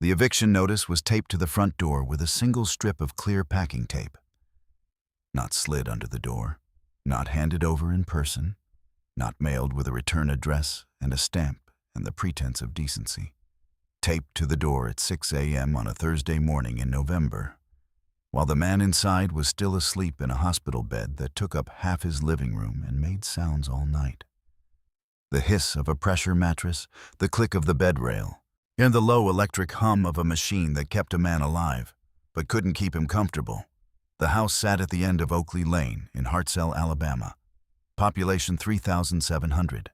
The eviction notice was taped to the front door with a single strip of clear packing tape. Not slid under the door, not handed over in person, not mailed with a return address and a stamp and the pretense of decency. Taped to the door at 6 a.m. on a Thursday morning in November, while the man inside was still asleep in a hospital bed that took up half his living room and made sounds all night. The hiss of a pressure mattress, the click of the bed rail, and the low electric hum of a machine that kept a man alive, but couldn't keep him comfortable. The house sat at the end of Oakley Lane in Hartselle, Alabama. Population 3,700.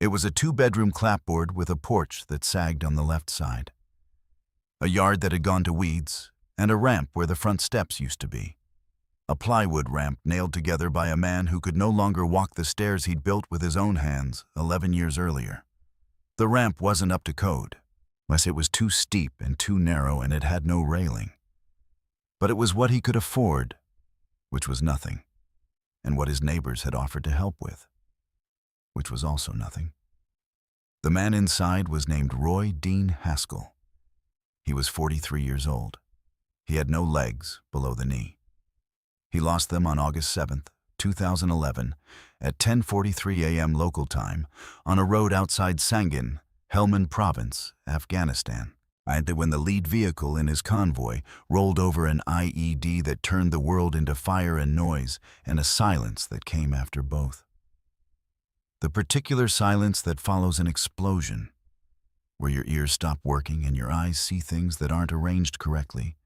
It was a two-bedroom clapboard with a porch that sagged on the left side, a yard that had gone to weeds, and a ramp where the front steps used to be. A plywood ramp nailed together by a man who could no longer walk the stairs he'd built with his own hands 11 years earlier. The ramp wasn't up to code, unless it was too steep and too narrow and it had no railing. But it was what he could afford, which was nothing, and what his neighbors had offered to help with, which was also nothing. The man inside was named Roy Dean Haskell. He was 43 years old. He had no legs below the knee. He lost them on August 7th, 2011, at 10:43 a.m. local time on a road outside Sangin, Helmand Province, Afghanistan, when the lead vehicle in his convoy rolled over an IED that turned the world into fire and noise and a silence that came after both. The particular silence that follows an explosion, where your ears stop working and your eyes see things that aren't arranged correctly,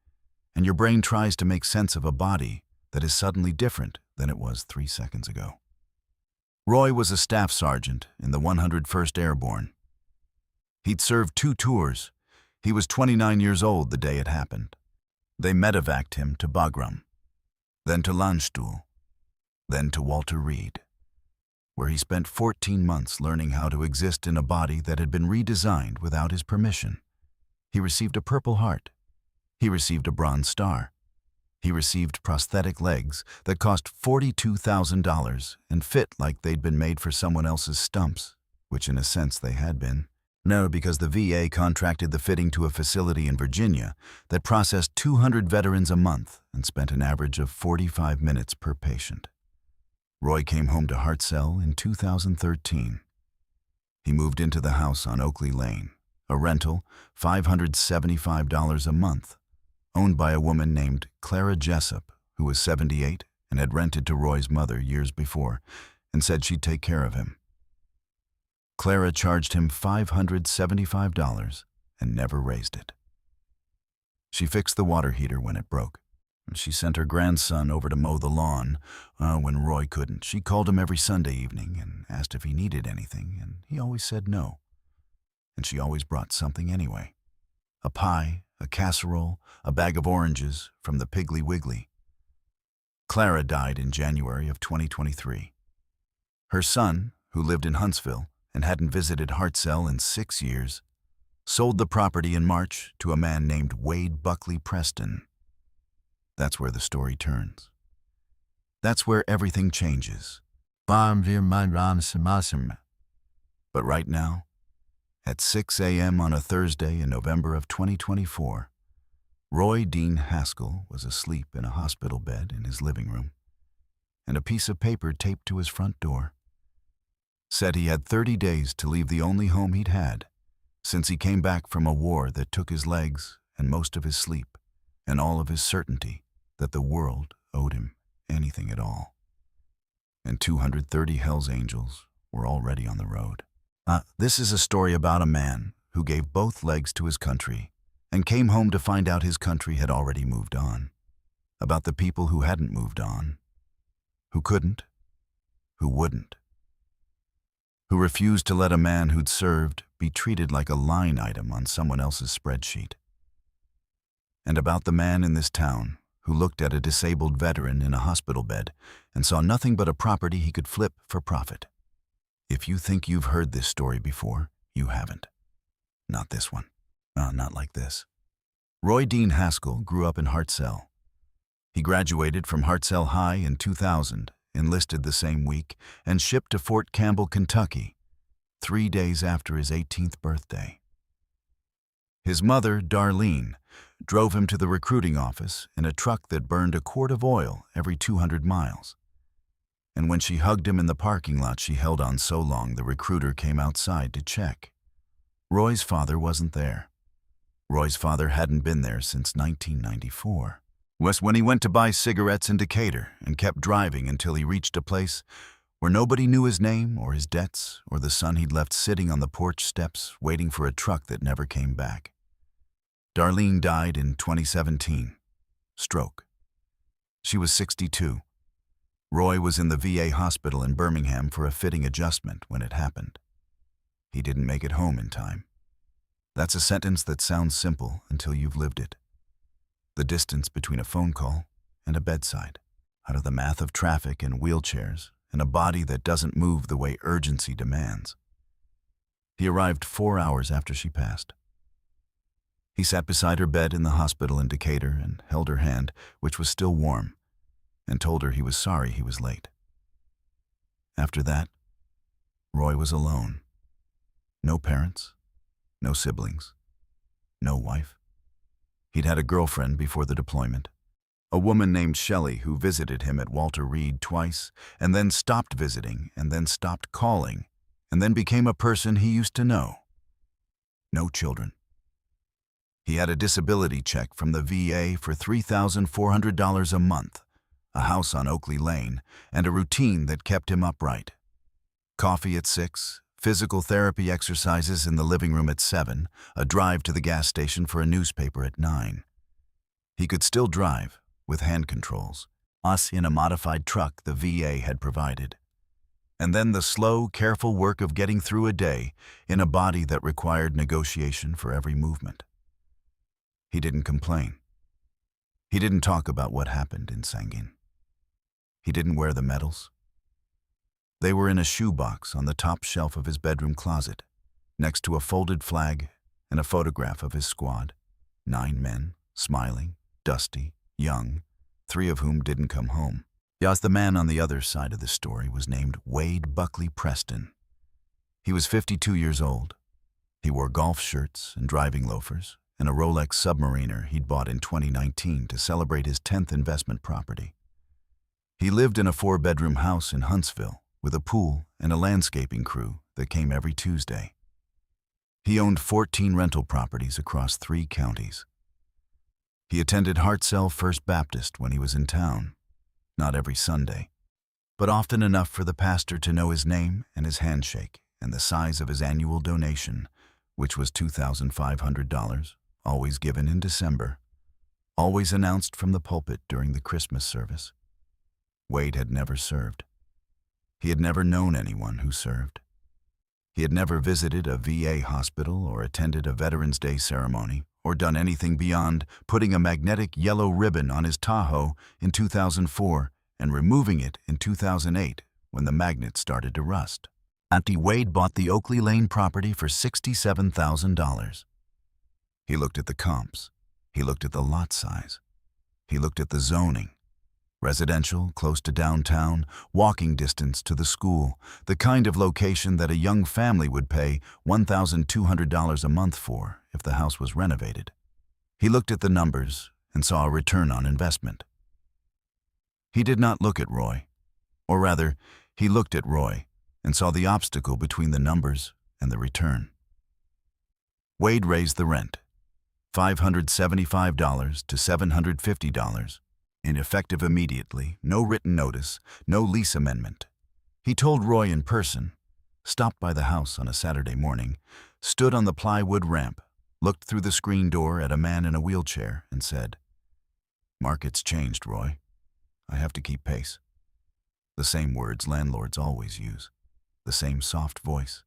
and your brain tries to make sense of a body that is suddenly different than it was 3 seconds ago. Roy was a staff sergeant in the 101st Airborne. He'd served 2 tours. He was 29 years old the day it happened. They medevaced him to Bagram, then to Landstuhl, then to Walter Reed, where he spent 14 months learning how to exist in a body that had been redesigned without his permission. He received a Purple Heart. He received a Bronze Star. He received prosthetic legs that cost $42,000 and fit like they'd been made for someone else's stumps, which in a sense they had been. No, because the VA contracted the fitting to a facility in Virginia that processed 200 veterans a month and spent an average of 45 minutes per patient. Roy came home to Hartselle in 2013. He moved into the house on Oakley Lane, a rental, $575 a month, owned by a woman named Clara Jessup, who was 78 and had rented to Roy's mother years before and said she'd take care of him. Clara charged him $575 and never raised it. She fixed the water heater when it broke. She sent her grandson over to mow the lawn when Roy couldn't. She called him every Sunday evening and asked if he needed anything, and he always said no. And she always brought something anyway. A pie, a casserole, a bag of oranges from the Piggly Wiggly. Clara died in January of 2023. Her son, who lived in Huntsville and hadn't visited Hartselle in 6 years, sold the property in March to a man named Wade Buckley Preston. That's where the story turns. That's where everything changes. But right now, at 6 a.m. on a Thursday in November of 2024, Roy Dean Haskell was asleep in a hospital bed in his living room, and a piece of paper taped to his front door said he had 30 days to leave the only home he'd had since he came back from a war that took his legs and most of his sleep and all of his certainty that the world owed him anything at all. And 230 Hell's Angels were already on the road. This is a story about a man who gave both legs to his country and came home to find out his country had already moved on. About the people who hadn't moved on, who couldn't, who wouldn't, who refused to let a man who'd served be treated like a line item on someone else's spreadsheet. And about the man in this town who looked at a disabled veteran in a hospital bed and saw nothing but a property he could flip for profit. If you think you've heard this story before, you haven't. Not this one. Not like this. Roy Dean Haskell grew up in Hartselle. He graduated from Hartselle High in 2000, enlisted the same week, and shipped to Fort Campbell, Kentucky, 3 days after his 18th birthday. His mother, Darlene, drove him to the recruiting office in a truck that burned a quart of oil every 200 miles. And when she hugged him in the parking lot she held on so long the recruiter came outside to check. Roy's father wasn't there. Roy's father hadn't been there since 1994. Was when he went to buy cigarettes in Decatur and kept driving until he reached a place where nobody knew his name or his debts or the son he'd left sitting on the porch steps waiting for a truck that never came back. Darlene died in 2017. Stroke. She was 62. Roy was in the VA hospital in Birmingham for a fitting adjustment when it happened. He didn't make it home in time. That's a sentence that sounds simple until you've lived it. The distance between a phone call and a bedside, out of the math of traffic and wheelchairs, and a body that doesn't move the way urgency demands. He arrived 4 hours after she passed. He sat beside her bed in the hospital in Decatur and held her hand, which was still warm, and told her he was sorry he was late. After that, Roy was alone. No parents, no siblings, no wife. He'd had a girlfriend before the deployment, a woman named Shelley who visited him at Walter Reed twice, and then stopped visiting, and then stopped calling, and then became a person he used to know. No children. He had a disability check from the VA for $3,400 a month, a house on Oakley Lane, and a routine that kept him upright. Coffee at 6, physical therapy exercises in the living room at 7, a drive to the gas station for a newspaper at 9. He could still drive, with hand controls, us in a modified truck the VA had provided. And then the slow, careful work of getting through a day in a body that required negotiation for every movement. He didn't complain. He didn't talk about what happened in Sangin. He didn't wear the medals. They were in a shoebox on the top shelf of his bedroom closet, next to a folded flag and a photograph of his squad. 9 men, smiling, dusty, young, 3 of whom didn't come home. Yes, the man on the other side of the story was named Wade Buckley Preston. He was 52 years old. He wore golf shirts and driving loafers and a Rolex Submariner he'd bought in 2019 to celebrate his 10th investment property. He lived in a 4-bedroom house in Huntsville with a pool and a landscaping crew that came every Tuesday. He owned 14 rental properties across 3 counties. He attended Hartzell First Baptist when he was in town, not every Sunday, but often enough for the pastor to know his name and his handshake and the size of his annual donation, which was $2,500, always given in December, always announced from the pulpit during the Christmas service. Wade had never served. He had never known anyone who served. He had never visited a VA hospital or attended a Veterans Day ceremony or done anything beyond putting a magnetic yellow ribbon on his Tahoe in 2004 and removing it in 2008 when the magnet started to rust. Auntie Wade bought the Oakley Lane property for $67,000. He looked at the comps. He looked at the lot size. He looked at the zoning. Residential, close to downtown, walking distance to the school, the kind of location that a young family would pay $1,200 a month for if the house was renovated. He looked at the numbers and saw a return on investment. He did not look at Roy, or rather, he looked at Roy and saw the obstacle between the numbers and the return. Wade raised the rent, $575 to $750, ineffective immediately, no written notice, no lease amendment. He told Roy in person, stopped by the house on a Saturday morning, stood on the plywood ramp, looked through the screen door at a man in a wheelchair and said, "Market's changed, Roy. I have to keep pace." The same words landlords always use, the same soft voice,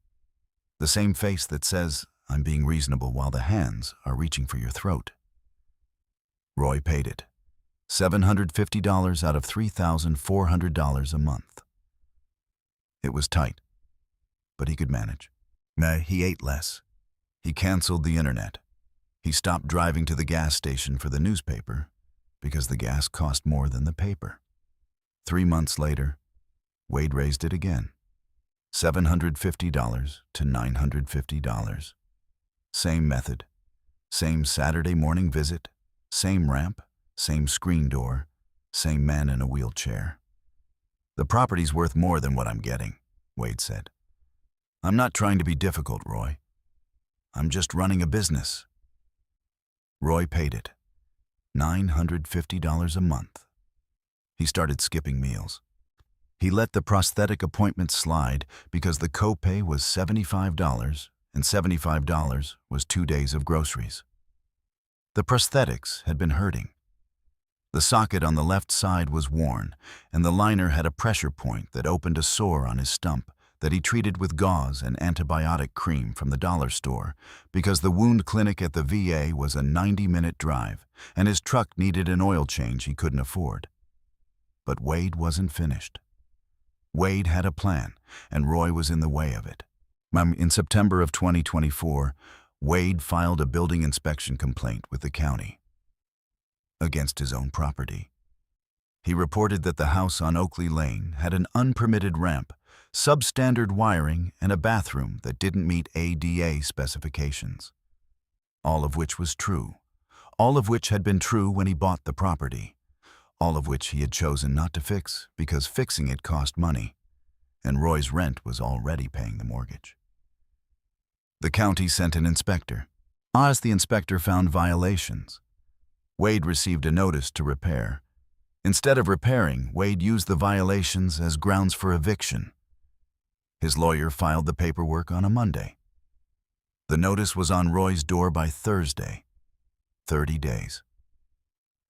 the same face that says, "I'm being reasonable," while the hands are reaching for your throat. Roy paid it, $750 out of $3,400 a month. It was tight, but he could manage. He ate less. He canceled the internet. He stopped driving to the gas station for the newspaper because the gas cost more than the paper. 3 months later, Wade raised it again, $750 to $950. Same method, Same Saturday morning visit, same ramp, same screen door, same man in a wheelchair. The property's worth more than what I'm getting, Wade said. I'm not trying to be difficult, Roy. I'm just running a business. Roy paid it. $950 a month. He started skipping meals. He let the prosthetic appointment slide because the copay was $75, and $75 was 2 days of groceries. The prosthetics had been hurting. The socket on the left side was worn, and the liner had a pressure point that opened a sore on his stump that he treated with gauze and antibiotic cream from the dollar store because the wound clinic at the VA was a 90-minute drive, and his truck needed an oil change he couldn't afford. But Wade wasn't finished. Wade had a plan, and Roy was in the way of it. In September of 2024, Wade filed a building inspection complaint with the county against his own property. He reported that the house on Oakley Lane had an unpermitted ramp, substandard wiring, and a bathroom that didn't meet ADA specifications. All of which was true. All of which had been true when he bought the property. All of which he had chosen not to fix because fixing it cost money, and Roy's rent was already paying the mortgage. The county sent an inspector. As the inspector found violations, Wade received a notice to repair. Instead of repairing, Wade used the violations as grounds for eviction. His lawyer filed the paperwork on a Monday. The notice was on Roy's door by Thursday. 30 days.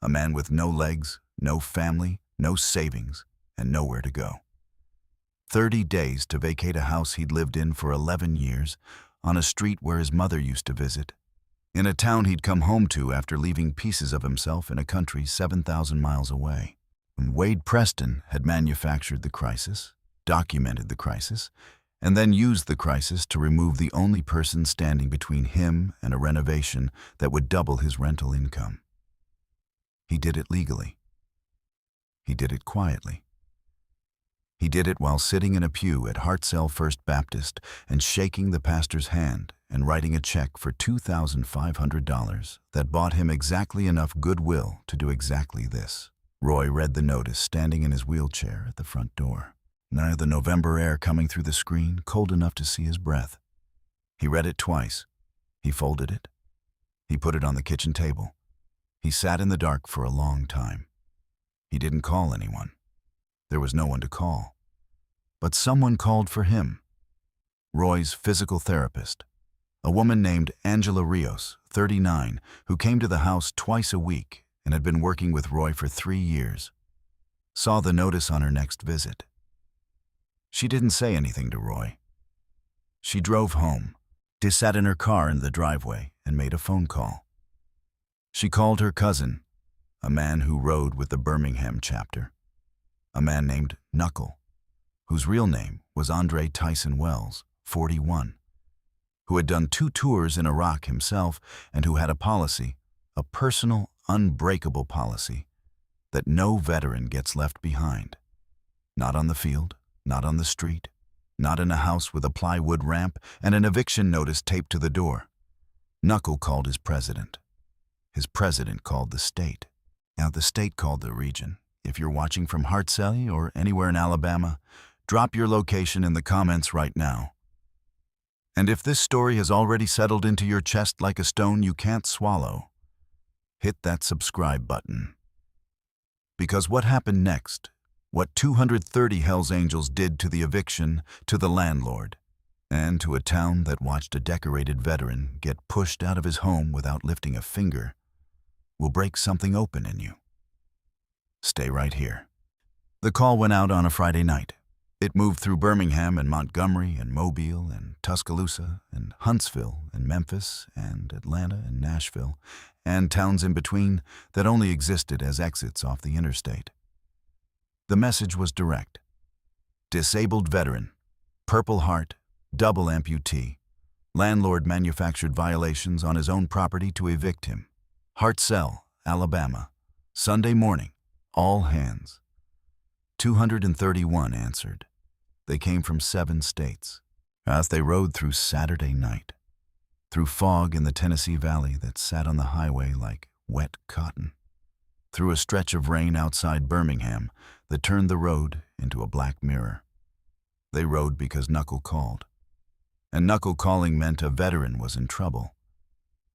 A man with no legs, no family, no savings, and nowhere to go. 30 days to vacate a house he'd lived in for 11 years, on a street where his mother used to visit, in a town he'd come home to after leaving pieces of himself in a country 7,000 miles away. Wade Preston had manufactured the crisis, documented the crisis, and then used the crisis to remove the only person standing between him and a renovation that would double his rental income. He did it legally. He did it quietly. He did it while sitting in a pew at Hartzell First Baptist and shaking the pastor's hand and writing a check for $2,500 that bought him exactly enough goodwill to do exactly this. Roy read the notice standing in his wheelchair at the front door. Now the November air coming through the screen, cold enough to see his breath. He read it twice. He folded it. He put it on the kitchen table. He sat in the dark for a long time. He didn't call anyone. There was no one to call. But someone called for him. Roy's physical therapist, a woman named Angela Rios, 39, who came to the house twice a week and had been working with Roy for 3 years, saw the notice on her next visit. She didn't say anything to Roy. She drove home, sat in her car in the driveway, and made a phone call. She called her cousin, a man who rode with the Birmingham chapter, a man named Knuckle, whose real name was Andre Tyson Wells, 41, who had done 2 tours in Iraq himself and who had a policy, a personal, unbreakable policy, that no veteran gets left behind. Not on the field, not on the street, not in a house with a plywood ramp and an eviction notice taped to the door. Knuckle called his president. His president called the state. Now the state called the region. If you're watching from Hartzell or anywhere in Alabama, drop your location in the comments right now. And if this story has already settled into your chest like a stone you can't swallow, hit that subscribe button. Because what happened next, what 230 Hells Angels did to the eviction, to the landlord, and to a town that watched a decorated veteran get pushed out of his home without lifting a finger, will break something open in you. Stay right here. The call went out on a Friday night. It moved through Birmingham and Montgomery and Mobile and Tuscaloosa and Huntsville and Memphis and Atlanta and Nashville and towns in between that only existed as exits off the interstate. The message was direct. Disabled veteran, Purple Heart, double amputee. Landlord manufactured violations on his own property to evict him. Hartzell, Alabama. Sunday morning. All hands. 231 answered. They came from 7 states. As they rode through Saturday night, through fog in the Tennessee Valley that sat on the highway like wet cotton, through a stretch of rain outside Birmingham that turned the road into a black mirror. They rode because Knuckle called. And Knuckle calling meant a veteran was in trouble.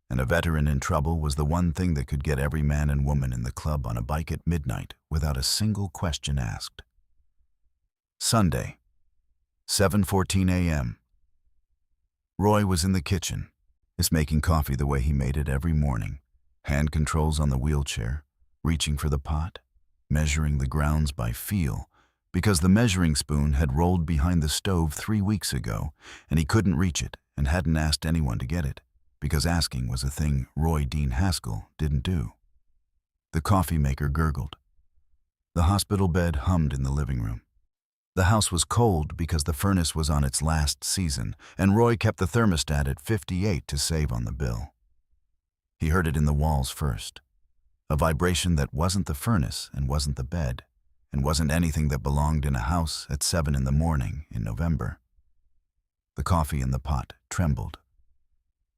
And a veteran in trouble was the one thing that could get every man and woman in the club on a bike at midnight without a single question asked. Sunday, 7:14 a.m. Roy was in the kitchen, just making coffee the way he made it every morning, hand controls on the wheelchair, reaching for the pot, measuring the grounds by feel, because the measuring spoon had rolled behind the stove 3 weeks ago, and he couldn't reach it and hadn't asked anyone to get it, because asking was a thing Roy Dean Haskell didn't do. The coffee maker gurgled. The hospital bed hummed in the living room. The house was cold because the furnace was on its last season, and Roy kept the thermostat at 58 to save on the bill. He heard it in the walls first, a vibration that wasn't the furnace and wasn't the bed, and wasn't anything that belonged in a house at 7 in the morning in November. The coffee in the pot trembled.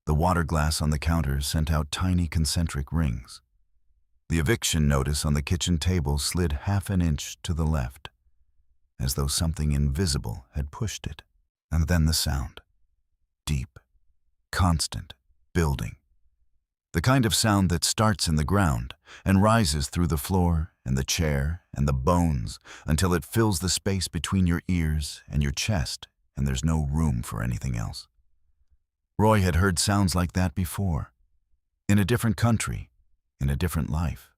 The water glass on the counter sent out tiny concentric rings. The eviction notice on the kitchen table slid half an inch to the left, as though something invisible had pushed it. And then the sound. Deep, constant, building. The kind of sound that starts in the ground and rises through the floor and the chair and the bones until it fills the space between your ears and your chest, and there's no room for anything else. Roy had heard sounds like that before, in a different country, in a different life.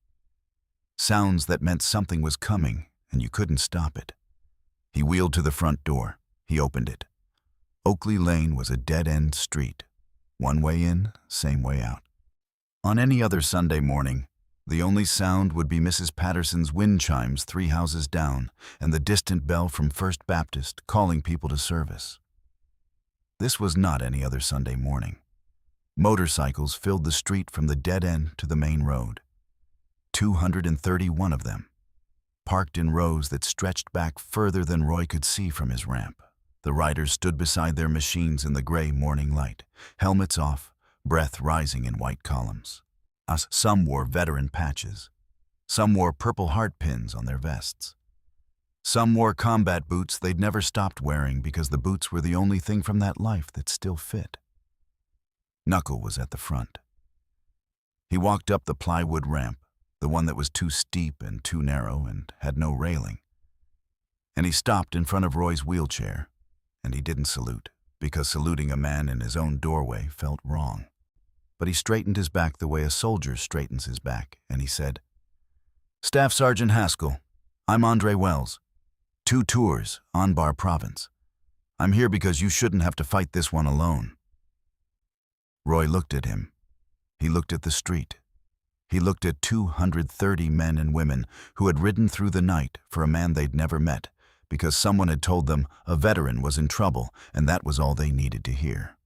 Sounds that meant something was coming and you couldn't stop it. He wheeled to the front door. He opened it. Oakley Lane was a dead-end street. One way in, same way out. On any other Sunday morning, the only sound would be Mrs. Patterson's wind chimes 3 houses down and the distant bell from First Baptist calling people to service. This was not any other Sunday morning. Motorcycles filled the street from the dead end to the main road. 231 of them, parked in rows that stretched back further than Roy could see from his ramp. The riders stood beside their machines in the gray morning light, helmets off, breath rising in white columns. Some wore veteran patches. Some wore Purple Heart pins on their vests. Some wore combat boots they'd never stopped wearing because the boots were the only thing from that life that still fit. Knuckle was at the front. He walked up the plywood ramp, the one that was too steep and too narrow and had no railing. And he stopped in front of Roy's wheelchair, and he didn't salute, because saluting a man in his own doorway felt wrong. But he straightened his back the way a soldier straightens his back, and he said, "Staff Sergeant Haskell, I'm Andre Wells. 2 tours, Anbar Province. I'm here because you shouldn't have to fight this one alone." Roy looked at him. He looked at the street. He looked at 230 men and women who had ridden through the night for a man they'd never met because someone had told them a veteran was in trouble and that was all they needed to hear.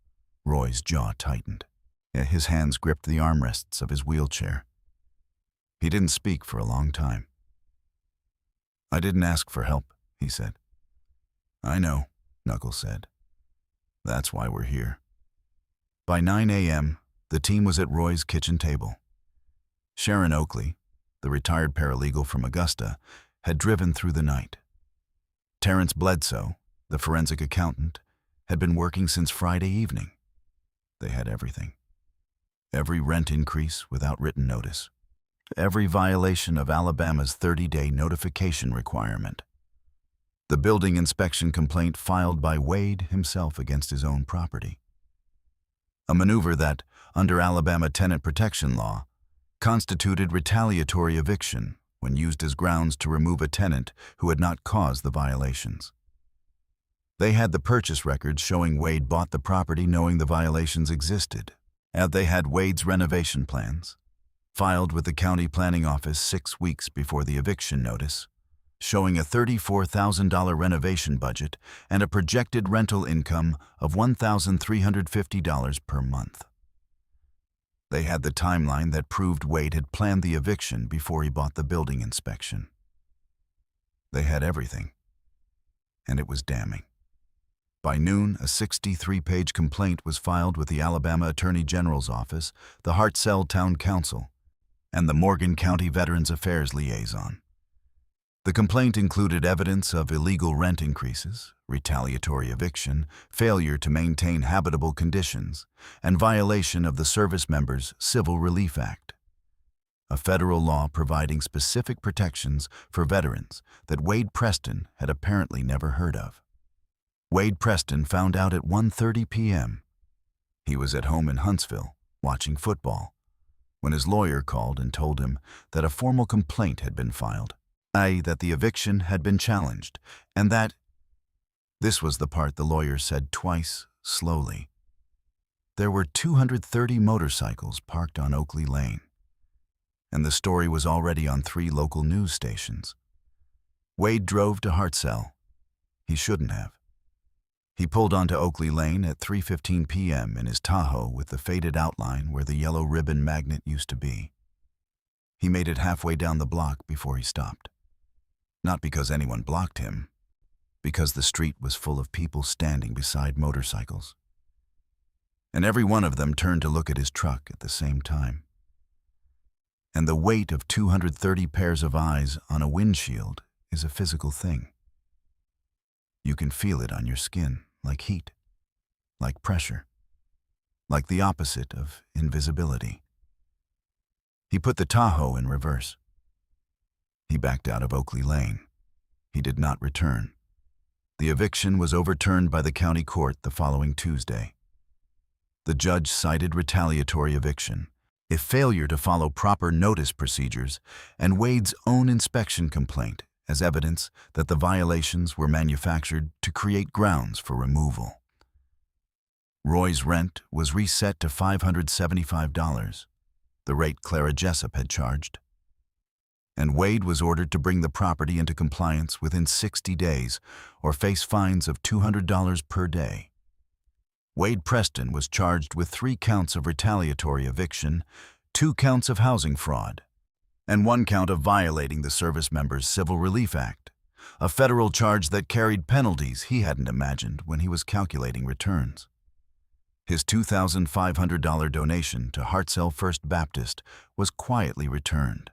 Roy's jaw tightened. His hands gripped the armrests of his wheelchair. He didn't speak for a long time. "I didn't ask for help," he said. "I know," Knuckles said. "That's why we're here." By 9 a.m., the team was at Roy's kitchen table. Sharon Oakley, the retired paralegal from Augusta, had driven through the night. Terrence Bledsoe, the forensic accountant, had been working since Friday evening. They had everything. Every rent increase without written notice. Every violation of Alabama's 30-day notification requirement. The building inspection complaint filed by Wade himself against his own property. A maneuver that, under Alabama tenant protection law, constituted retaliatory eviction when used as grounds to remove a tenant who had not caused the violations. They had the purchase records showing Wade bought the property knowing the violations existed, and they had Wade's renovation plans, filed with the county planning office 6 weeks before the eviction notice, showing a $34,000 renovation budget and a projected rental income of $1,350 per month. They had the timeline that proved Wade had planned the eviction before he bought the building inspection. They had everything, and it was damning. By noon, a 63-page complaint was filed with the Alabama Attorney General's Office, the Hartselle Town Council, and the Morgan County Veterans Affairs Liaison. The complaint included evidence of illegal rent increases, retaliatory eviction, failure to maintain habitable conditions, and violation of the Service Members' Civil Relief Act, a federal law providing specific protections for veterans that Wade Preston had apparently never heard of. Wade Preston found out at 1:30 p.m. He was at home in Huntsville, watching football, when his lawyer called and told him that a formal complaint had been filed, i.e. that the eviction had been challenged, and that— this was the part the lawyer said twice, slowly. There were 230 motorcycles parked on Oakley Lane, and the story was already on 3 local news stations. Wade drove to Hartselle. He shouldn't have. He pulled onto Oakley Lane at 3:15 p.m. in his Tahoe with the faded outline where the yellow ribbon magnet used to be. He made it halfway down the block before he stopped. Not because anyone blocked him, because the street was full of people standing beside motorcycles. And every one of them turned to look at his truck at the same time. And the weight of 230 pairs of eyes on a windshield is a physical thing. You can feel it on your skin, like heat, like pressure, like the opposite of invisibility. He put the Tahoe in reverse. He backed out of Oakley Lane. He did not return. The eviction was overturned by the county court the following Tuesday. The judge cited retaliatory eviction, a failure to follow proper notice procedures, and Wade's own inspection complaint as evidence that the violations were manufactured to create grounds for removal. Roy's rent was reset to $575, the rate Clara Jessup had charged, and Wade was ordered to bring the property into compliance within 60 days or face fines of $200 per day. Wade Preston was charged with 3 counts of retaliatory eviction, 2 counts of housing fraud, and 1 count of violating the Service Members' Civil Relief Act, a federal charge that carried penalties he hadn't imagined when he was calculating returns. His $2,500 donation to Hartselle First Baptist was quietly returned.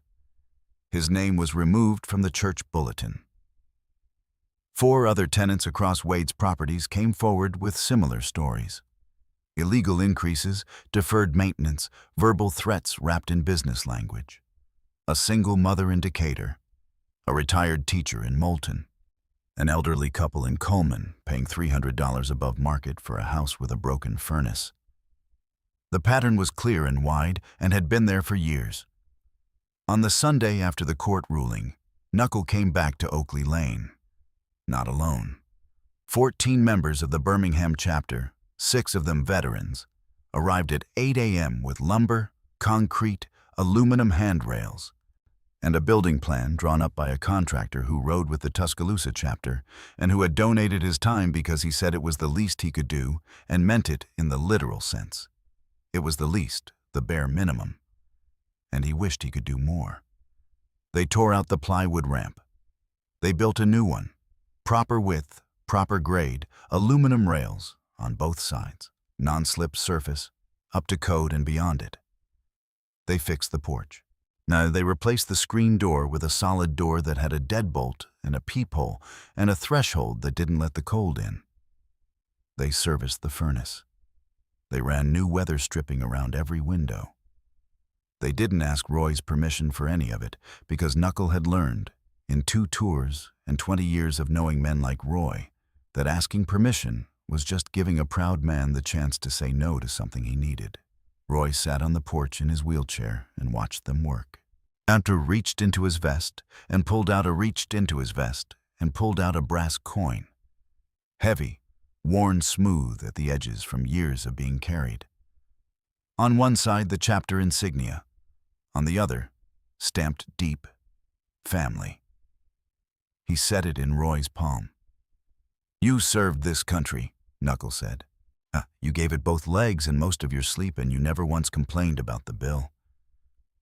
His name was removed from the church bulletin. 4 other tenants across Wade's properties came forward with similar stories. Illegal increases, deferred maintenance, verbal threats wrapped in business language. A single mother in Decatur, a retired teacher in Moulton, an elderly couple in Coleman paying $300 above market for a house with a broken furnace. The pattern was clear and wide and had been there for years. On the Sunday after the court ruling, Knuckle came back to Oakley Lane. Not alone. 14 members of the Birmingham chapter, 6 of them veterans, arrived at 8 a.m. with lumber, concrete, aluminum handrails, and a building plan drawn up by a contractor who rode with the Tuscaloosa chapter and who had donated his time because he said it was the least he could do and meant it in the literal sense. It was the least, the bare minimum, and he wished he could do more. They tore out the plywood ramp. They built a new one, proper width, proper grade, aluminum rails on both sides, non-slip surface, up to code and beyond it. They fixed the porch. Now they replaced the screen door with a solid door that had a deadbolt and a peephole and a threshold that didn't let the cold in. They serviced the furnace. They ran new weather stripping around every window. They didn't ask Roy's permission for any of it because Knuckle had learned, in 2 tours and 20 years of knowing men like Roy, that asking permission was just giving a proud man the chance to say no to something he needed. Roy sat on the porch in his wheelchair and watched them work. Andrew reached into his vest and pulled out a brass coin. Heavy, worn smooth at the edges from years of being carried. On one side, the chapter insignia. On the other, stamped deep, family. He set it in Roy's palm. "You served this country," Knuckle said. "You gave it both legs and most of your sleep, and you never once complained about the bill.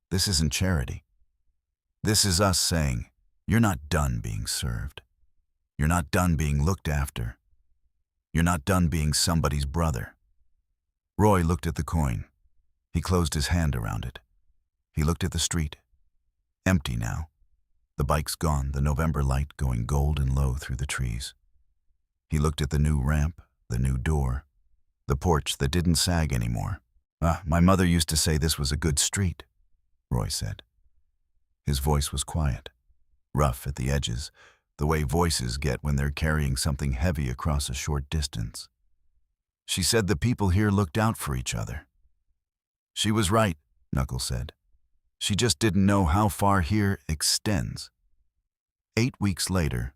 This isn't charity. This is us saying, you're not done being served. You're not done being looked after. You're not done being somebody's brother. Roy looked at the coin. He closed his hand around it. He looked at the street. Empty now. The bike's gone, the November light going gold and low through the trees. He looked at the new ramp, the new door, the porch that didn't sag anymore. My mother used to say this was a good street, Roy said. His voice was quiet, rough at the edges, the way voices get when they're carrying something heavy across a short distance. She said the people here looked out for each other. She was right, Knuckles said. She just didn't know how far here extends. 8 weeks later,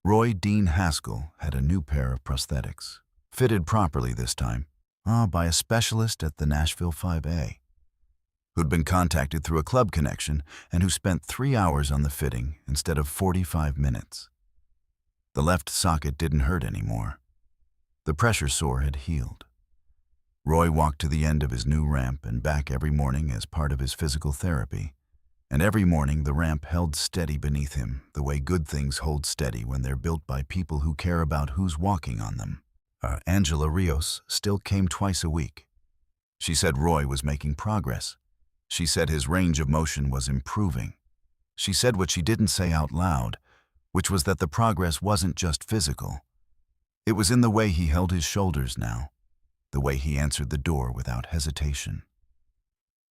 Roy Dean Haskell had a new pair of prosthetics, fitted properly this time, by a specialist at the Nashville 5A, who'd been contacted through a club connection and who spent 3 hours on the fitting instead of 45 minutes. The left socket didn't hurt anymore. The pressure sore had healed. Roy walked to the end of his new ramp and back every morning as part of his physical therapy, and every morning the ramp held steady beneath him, the way good things hold steady when they're built by people who care about who's walking on them. Angela Rios still came twice a week. She said Roy was making progress. She said his range of motion was improving. She said what she didn't say out loud, which was that the progress wasn't just physical. It was in the way he held his shoulders now, the way he answered the door without hesitation,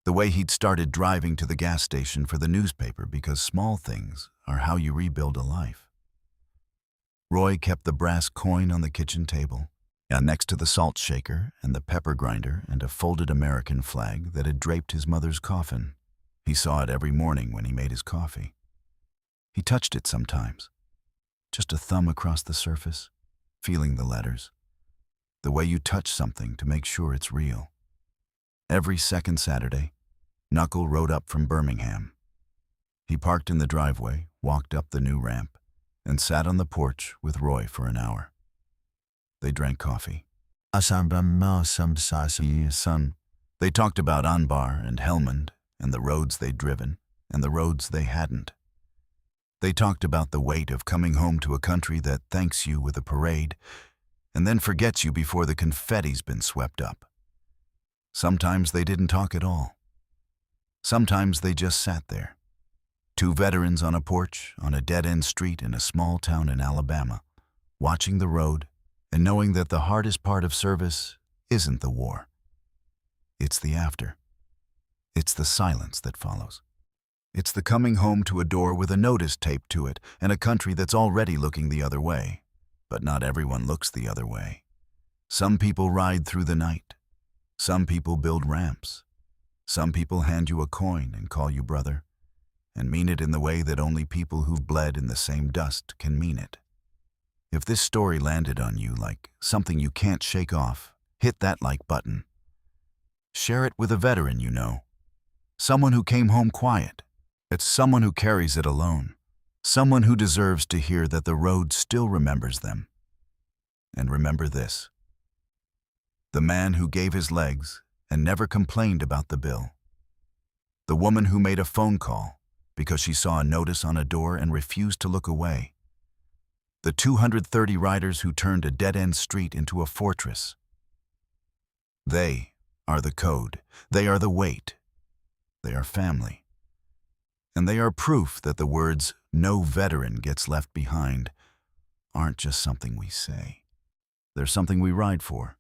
the way he'd started driving to the gas station for the newspaper because small things are how you rebuild a life. Roy kept the brass coin on the kitchen table, next to the salt shaker and the pepper grinder and a folded American flag that had draped his mother's coffin. He saw it every morning when he made his coffee. He touched it sometimes, just a thumb across the surface, feeling the letters, the way you touch something to make sure it's real. Every second Saturday, Knuckle rode up from Birmingham. He parked in the driveway, walked up the new ramp, and sat on the porch with Roy for an hour. They drank coffee. Son. They talked about Anbar and Helmand and the roads they'd driven and the roads they hadn't. They talked about the weight of coming home to a country that thanks you with a parade and then forgets you before the confetti's been swept up. Sometimes they didn't talk at all. Sometimes they just sat there. Two veterans on a porch on a dead-end street in a small town in Alabama, watching the road and knowing that the hardest part of service isn't the war. It's the after. It's the silence that follows. It's the coming home to a door with a notice taped to it and a country that's already looking the other way. But not everyone looks the other way. Some people ride through the night. Some people build ramps. Some people hand you a coin and call you brother, and mean it in the way that only people who've bled in the same dust can mean it. If this story landed on you like something you can't shake off, hit that like button. Share it with a veteran you know. Someone who came home quiet. It's someone who carries it alone. Someone who deserves to hear that the road still remembers them. And remember this. The man who gave his legs and never complained about the bill. The woman who made a phone call because she saw a notice on a door and refused to look away. The 230 riders who turned a dead-end street into a fortress. They are the code. They are the weight. They are family. And they are proof that the words, "no veteran gets left behind," aren't just something we say. They're something we ride for.